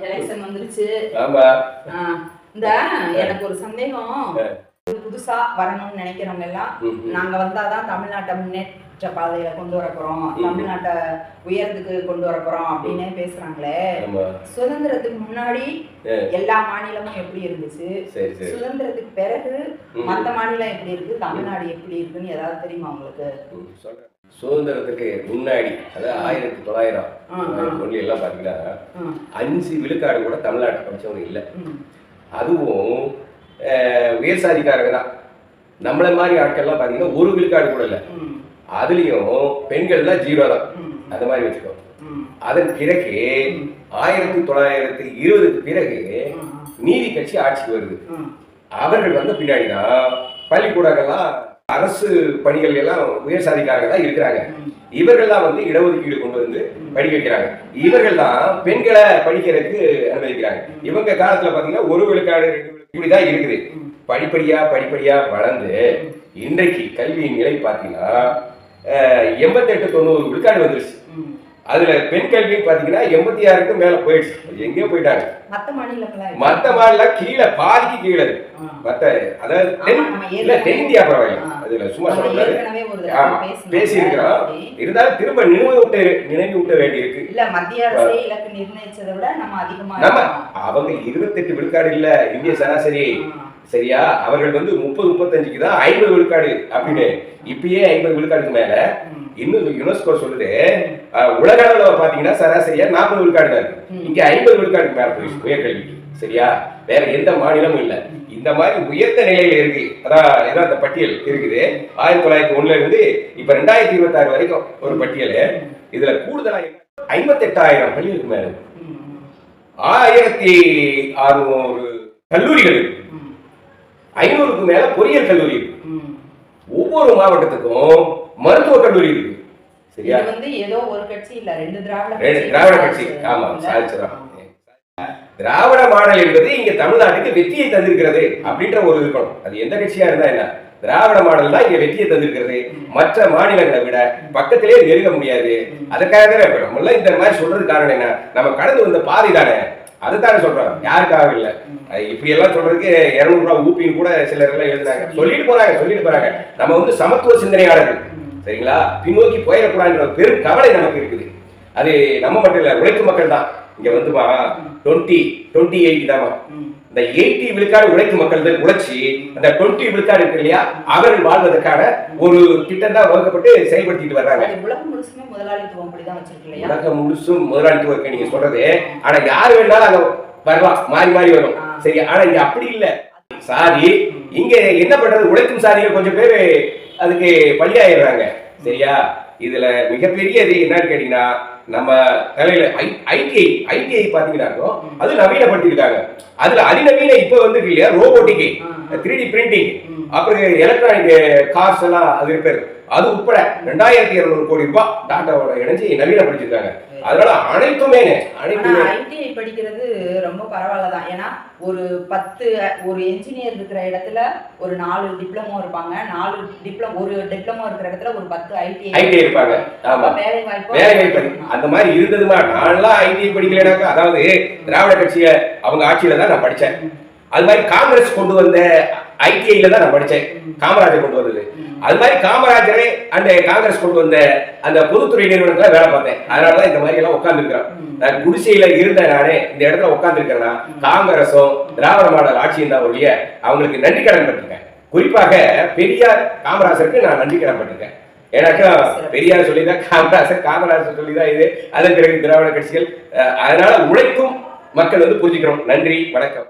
Election வந்துருச்சு. இந்த எனக்கு ஒரு சந்தேகம். புதுசா வரணும்னு நினைக்கிறவங்க எல்லாம் நாங்க வந்தாதான் தமிழ்நாட்டை முன்னேற்ற பாதையில கொண்டு வர போறோம், தமிழ்நாட்டை உயரத்துக்கு கொண்டு வர போறோம் அப்படின்னு பேசுறாங்களே. சுதந்திரத்துக்கு முன்னாடி எல்லா மாநிலமும் எப்படி இருந்துச்சு, சுதந்திரத்துக்கு பிறகு மற்ற மாநிலம் எப்படி இருக்கு, தமிழ்நாடு எப்படி இருக்குன்னு ஏதாவது தெரியுமா உங்களுக்கு? சுதந்திரத்துக்கு முன்னாடி அதாவது 1900 எல்லாம் பாத்தீங்கன்னா 5 விழுக்காடு கூட தமிழ்நாட்டை படிச்சவங்க இல்லை. அதுவும் உயர்சாதிக்காரங்க தான். நம்மள மாதிரி ஆட்கள்லாம் பாத்தீங்கன்னா 1 விழுக்காடு கூட இல்லை. அதுலயும் பெண்கள் தான் 0 தான். அந்த மாதிரி வச்சுக்கோ. அதன் பிறகு 1920க்கு பிறகு நீதி கட்சி ஆட்சிக்கு வருது. அவர்கள் வந்த பின்னாடிதான் பள்ளிக்கூடங்கள்லாம் அரசு பணிகள் எல்லாம் உயர் சாதிக்காரங்க தான் இருக்கிறாங்க. இவர்கள் தான் வந்து இடஒதுக்கீடு கொண்டு வந்து படிக்க வைக்கிறாங்க. இவர்கள் தான் பெண்களை படிக்கிறதுக்கு அனுமதிக்கிறாங்க. இவங்க காலத்துல பாத்தீங்கன்னா 1 விழுக்காடு 2 விழுக்காடு இப்படிதான் இருக்குது. படிப்படியா வளர்ந்து இன்றைக்கு கல்வியின் நிலை பார்த்தீங்கன்னா 88-90 விழுக்காடு வந்துருச்சு. அதுல பெண் கல்வி பாத்தீங்கன்னா 86க்கு மேல போயிடுச்சு. எங்கேயோ போயிட்டாங்க. மத்த மாநிலம் கீழே பாதிக்கு கீழே. மத்த அதாவது தென் இந்தியா பரவாயில்ல. அதுல சும்மா சொல்றாரு பேசி இருக்கிறோம். இருந்தாலும் திரும்ப நினைவூட்ட வேண்டி இருக்கு. நம்ம அவங்க 28 விழுக்காடு இல்ல இந்திய சராசரி. சரியா? அவர்கள் வந்து 30-35க்கு தான் 50 விழுக்காடு அப்படின்னு. இப்பயே 50 விழுக்காடுக்கு மேல. இன்னும் யுனெஸ்கோ சொல்லுது உலக அளவுல பாத்தீங்கன்னா சராசரியா 40 விழுக்காடு இருக்கு. இங்க 50 விழுக்காடுக்கு மேல போயிடுச்சு உயர்கல்விக்கு. சரியா? வேற எந்த மாநிலமும் இல்ல. இந்த மாதிரி உயர்ந்த நிலையில இருக்கு. அதான் அந்த பட்டியல் இருக்குது. 1901 இருந்து இப்ப 2026 வரைக்கும் ஒரு பட்டியல். இதுல கூடுதலா 58,000 பள்ளிகளுக்கு மேல 1600 கல்லூரிகள், 500க்கு மேல பொறியியல் கல்லூரி, ஒவ்வொரு மாவட்டத்துக்கும் மருத்துவ கல்லூரி இருக்கு. சரியா? ஏதோ ஒரு கட்சி இல்ல, 2 திராவிட கட்சி. ஆமா, திராவிட மாடல் என்பது இங்க தமிழ்நாட்டுக்கு வெற்றியை தந்திருக்கிறது அப்படின்ற ஒரு இருக்கணும். அது எந்த கட்சியா இருந்தா என்ன, திராவிட மாடல் தான் இங்க வெற்றியை தந்திருக்கிறது. மற்ற மாநிலங்களை விட பக்கத்திலே நெருங்க முடியாது. அதுக்காக நம்ம இந்த மாதிரி சொல்றது காரணம் என்ன, நம்ம கடந்து வந்த பாதை தானே. அதுதானே சொல்றோம், யாருக்காக இல்ல. இப்படி எல்லாம் சொல்றதுக்கு 200 ரூபாய் ஊப்பின்னு கூட சிலர் எல்லாம் எழுதுறாங்க. சொல்லிட்டு போறாங்க. நம்ம வந்து சமத்துவ சிந்தனையாளர்கள். சரிங்களா? பின்னோக்கி போயிடக்கூடாதுன்ற பெரும் கவலை நமக்கு இருக்குது. அது நம்ம மட்டும் இல்ல, உழைக்கும் மக்கள் தான். இங்க வந்துமா 20-80 தாமா. இந்த 80 விழுக்காடு உழைக்கும் மக்கள் உழைச்சி அந்த 20 விழுக்காடு இருக்கு இல்லையா, அவர்கள் வாழ்வதற்கான ஒரு திட்டம் தான் வகுக்கப்பட்டு செயல்படுத்திட்டு வர்றாங்க. உலகம் முழுசுமே முதலாளித்துவம் அப்படிதான் வச்சிருக்கீங்க. உலகம் முழுசும் முதலாளித்துவம் இருக்கு நீங்க சொல்றது. ஆனா யாரு வேணாலும் அங்க வரலாம், மாறி வரும். சரி, ஆனா இங்க அப்படி இல்ல. சாதி இங்க என்ன பண்றது, உழைக்கும் சாதிகள் கொஞ்சம் பேரு அதுக்கு பலியாயிடுறாங்க. சரியா? இதுல மிகப்பெரியது என்னன்னு கேட்டீங்கன்னா, நம்ம தலையில ஐடிஐ பாத்தீங்கன்னா அது நவீனப்படுத்திருக்காங்க. அதுல அதிநவீன இப்ப வந்து இல்லையா, ரோபோட்டிக், 3D பிரிண்டிங், அப்புறம் எலக்ட்ரானிக் கார்ஸ் எல்லாம் அது ரிப்பேர், அது உட்பட 2200 கோடி ரூபாய் டாட்டாவோட இணைஞ்சு நவீனப்படுத்திருக்காங்க. அதனால அனைத்துமே ஐடிஐ படிக்கிறது ரொம்ப பரவாயில்லதான். ஏன்னா ஒரு என்ஜினியர் இருக்கிற இடத்துல ஒரு 4 டிப்ளமோ இருப்பாங்க, ஒரு டிப்ளமோ இருக்கிற இடத்துல ஒரு 10 ஐடிஐ இருப்பாங்க. ஆமா, வேலை வாய்ப்பு அந்த மாதிரி இருந்ததுமா. நான்லாம் ஐடிஐ படிக்கலனாக்கா, அதாவது திராவிட கட்சிய அவங்க ஆட்சியில தான் நான் படிச்சேன். அது மாதிரி காங்கிரஸ் கொண்டு வந்த ஐடிஐல தான் நான் படிச்சேன். காமராஜர் கொண்டு வந்தது. அது மாதிரி காமராஜரே அந்த காங்கிரஸ் கொண்டு வந்த அந்த பொதுத்துறை நிறுவனத்துல வேலை பார்த்தேன். அதனாலதான் இந்த மாதிரி எல்லாம் உட்கார்ந்து இருக்கிறேன். நான் குடிசையில இருந்த நானே இந்த இடத்துல உட்கார்ந்து இருக்கிறேன்னா காங்கிரஸும் திராவிட மாடல் ஆட்சியும் தான் ஒழிய அவங்களுக்கு நன்றி கடன் பட்டிருக்கேன். குறிப்பாக பெரியார் காமராஜருக்கு நான் நன்றி கடன் பட்டிருக்கேன். எனக்கு பெரியார் சொல்லிதான் காமராஜர் சொல்லிதான் இது. அதன் பிறகு திராவிட கட்சிகள். அதனால உழைக்கும் மக்கள் வந்து புரிஞ்சுக்கிறோம். நன்றி, வணக்கம்.